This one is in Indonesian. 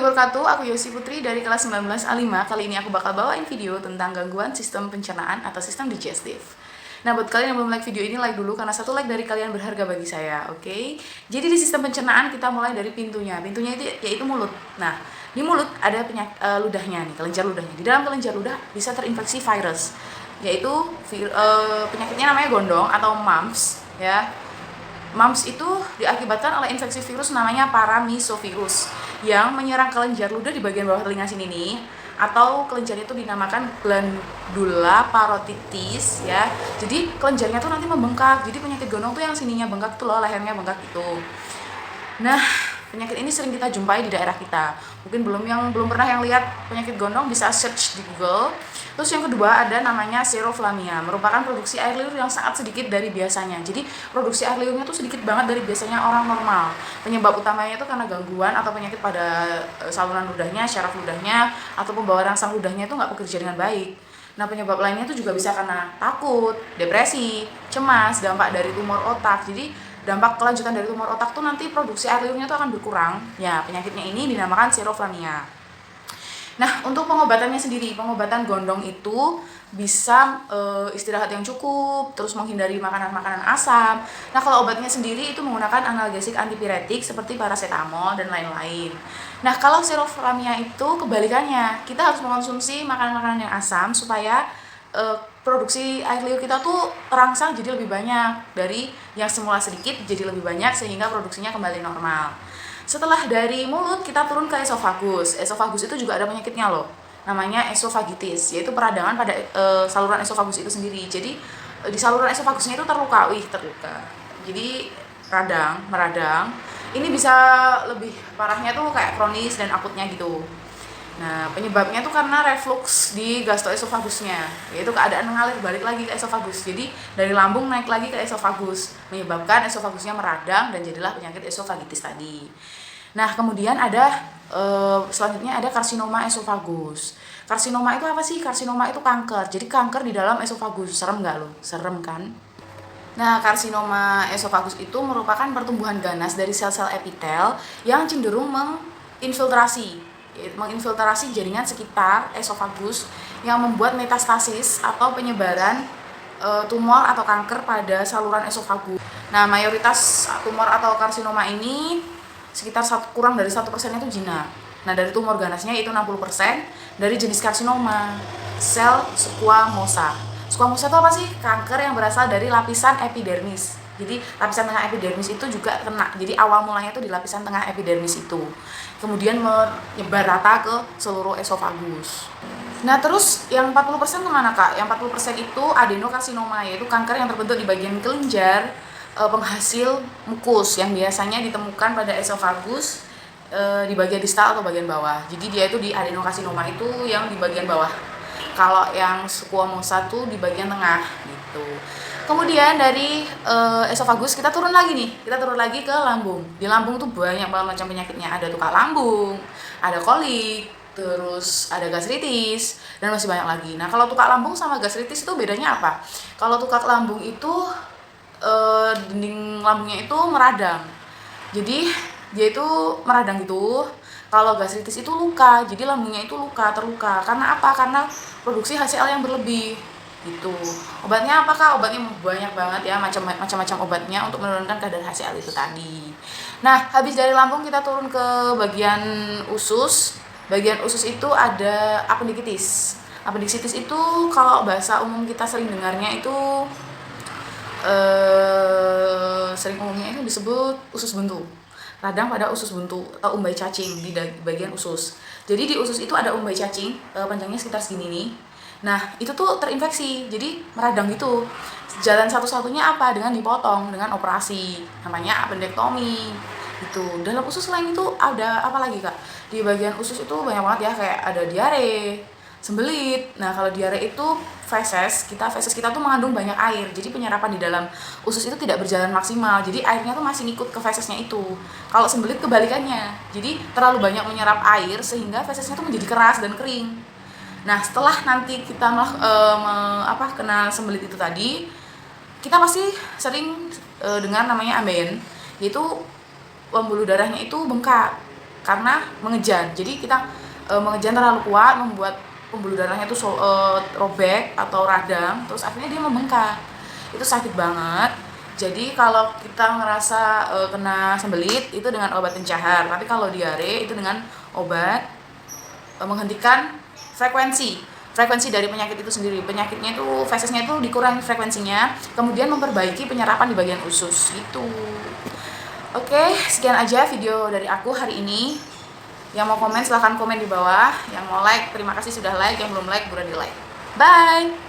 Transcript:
wabarakatuh, aku Yosi Putri dari kelas 19A5. Kali ini aku bakal bawain video tentang gangguan sistem pencernaan atau sistem digestif. Nah, buat kalian yang belum like video ini, like dulu karena satu like dari kalian berharga bagi saya, oke? Jadi di sistem pencernaan kita mulai dari pintunya. Pintunya itu yaitu mulut. Nah, di mulut ada ludahnya nih, kelenjar ludahnya. Di dalam kelenjar ludah bisa terinfeksi virus, yaitu penyakitnya namanya gondong atau mumps, ya. Mumps itu diakibatkan oleh infeksi virus namanya paramisovirus yang menyerang kelenjar ludah di bagian bawah telinga sini nih, atau kelenjar itu dinamakan glandula parotitis ya. Jadi kelenjarnya tuh nanti membengkak. Jadi penyakit gondong tuh yang sininya bengkak tuh loh, lehernya bengkak itu. Nah, penyakit ini sering kita jumpai di daerah kita. Mungkin belum pernah yang lihat penyakit gondong bisa search di Google. Terus yang kedua ada namanya seroflamia, merupakan produksi air liur yang sangat sedikit dari biasanya. Jadi produksi air liurnya tuh sedikit banget dari biasanya orang normal. Penyebab utamanya itu karena gangguan atau penyakit pada saluran ludahnya, syaraf ludahnya, atau pembawa rangsang ludahnya itu nggak bekerja dengan baik. Nah, penyebab lainnya itu juga bisa karena takut, depresi, cemas, dampak dari tumor otak. Jadi dampak kelanjutan dari tumor otak tuh nanti produksi air liurnya tuh akan berkurang. Ya, penyakitnya ini dinamakan seroflamia. Nah, untuk pengobatannya sendiri, pengobatan gondong itu bisa istirahat yang cukup, terus menghindari makanan-makanan asam. Nah, kalau obatnya sendiri itu menggunakan analgesik antipiretik seperti paracetamol dan lain-lain. Nah, kalau seroflamia itu kebalikannya, kita harus mengkonsumsi makanan-makanan yang asam supaya produksi air liur kita tuh terangsang jadi lebih banyak, dari yang semula sedikit jadi lebih banyak sehingga produksinya kembali normal. Setelah dari mulut kita turun ke esofagus. Esofagus itu juga ada penyakitnya loh, namanya esofagitis, yaitu peradangan pada saluran esofagus itu sendiri. Jadi di saluran esofagusnya itu terluka. Jadi meradang. Ini bisa lebih parahnya tuh kayak kronis dan akutnya gitu. Nah, penyebabnya tuh karena reflux di gastroesofagusnya, yaitu keadaan mengalir balik lagi ke esofagus. Jadi dari lambung naik lagi ke esofagus, menyebabkan esofagusnya meradang dan jadilah penyakit esofagitis tadi. Nah, kemudian ada selanjutnya ada karsinoma esofagus. Karsinoma itu apa sih? Karsinoma itu kanker. Jadi kanker di dalam esofagus. Serem nggak lo? Serem kan? Nah, karsinoma esofagus itu merupakan pertumbuhan ganas dari sel-sel epitel yang cenderung menginfiltrasi jaringan sekitar esofagus yang membuat metastasis atau penyebaran tumor atau kanker pada saluran esofagus. Nah, mayoritas tumor atau karsinoma ini sekitar kurang dari 1% itu jinak. Nah, dari tumor ganasnya itu 60% dari jenis karsinoma sel squamosa. Squamosa itu apa sih? Kanker yang berasal dari lapisan epidermis. Jadi lapisan tengah epidermis itu juga kena. Jadi awal mulanya itu di lapisan tengah epidermis itu. Kemudian menyebar rata ke seluruh esofagus. Nah, terus yang 40% kemana Kak? Yang 40% itu adenokarsinoma, yaitu kanker yang terbentuk di bagian kelenjar penghasil mukus yang biasanya ditemukan pada esofagus di bagian distal atau bagian bawah. Jadi dia itu di adenokarsinoma itu yang di bagian bawah. Kalau yang squamosa tuh di bagian tengah gitu. Kemudian dari esofagus kita turun lagi ke lambung. Di lambung tuh banyak banget macam penyakitnya. Ada tukak lambung, ada kolik, terus ada gastritis, dan masih banyak lagi. Nah, kalau tukak lambung sama gastritis itu bedanya apa? Kalau tukak lambung itu dinding lambungnya itu meradang. Jadi dia itu meradang gitu. Kalau gastritis itu luka, jadi lambungnya itu terluka. Karena apa? Karena produksi HCl yang berlebih gitu. Obatnya apakah? Obatnya banyak banget ya, macam-macam obatnya untuk menurunkan kadar HCl itu tadi. Nah, habis dari lambung kita turun ke bagian usus. Bagian usus itu ada appendicitis. Appendicitis itu kalau bahasa umum kita sering dengarnya itu sering umumnya itu disebut usus buntu. Radang pada usus buntu atau umbai cacing di bagian usus. Jadi di usus itu ada umbai cacing, panjangnya sekitar segini nih. Nah, itu tuh terinfeksi, jadi meradang gitu. Jalan satu-satunya apa? Dengan dipotong, dengan operasi, namanya appendektomi gitu. Dalam usus selain itu ada apa lagi Kak? Di bagian usus itu banyak banget ya, kayak ada diare, sembelit. Nah, kalau diare itu feses kita tuh mengandung banyak air. Jadi penyerapan di dalam usus itu tidak berjalan maksimal. Jadi airnya tuh masih ngikut ke fesesnya itu. Kalau sembelit kebalikannya. Jadi terlalu banyak menyerap air sehingga fesesnya tuh menjadi keras dan kering. Nah, setelah nanti kita kena sembelit itu tadi, kita pasti sering dengar namanya ambeien, yaitu pembuluh darahnya itu bengkak karena mengejan. Jadi kita mengejan terlalu kuat membuat pembuluh darahnya tuh robek atau radang, terus akhirnya dia membengkak. Itu sakit banget. Jadi kalau kita ngerasa kena sembelit itu dengan obat pencahar, tapi kalau diare itu dengan obat menghentikan frekuensi dari penyakit itu sendiri. Penyakitnya itu fesesnya itu dikurangi frekuensinya, kemudian memperbaiki penyerapan di bagian usus gitu. Oke, sekian aja video dari aku hari ini. Yang mau komen silahkan komen di bawah, yang mau like terima kasih sudah like, yang belum like buruan di like. Bye.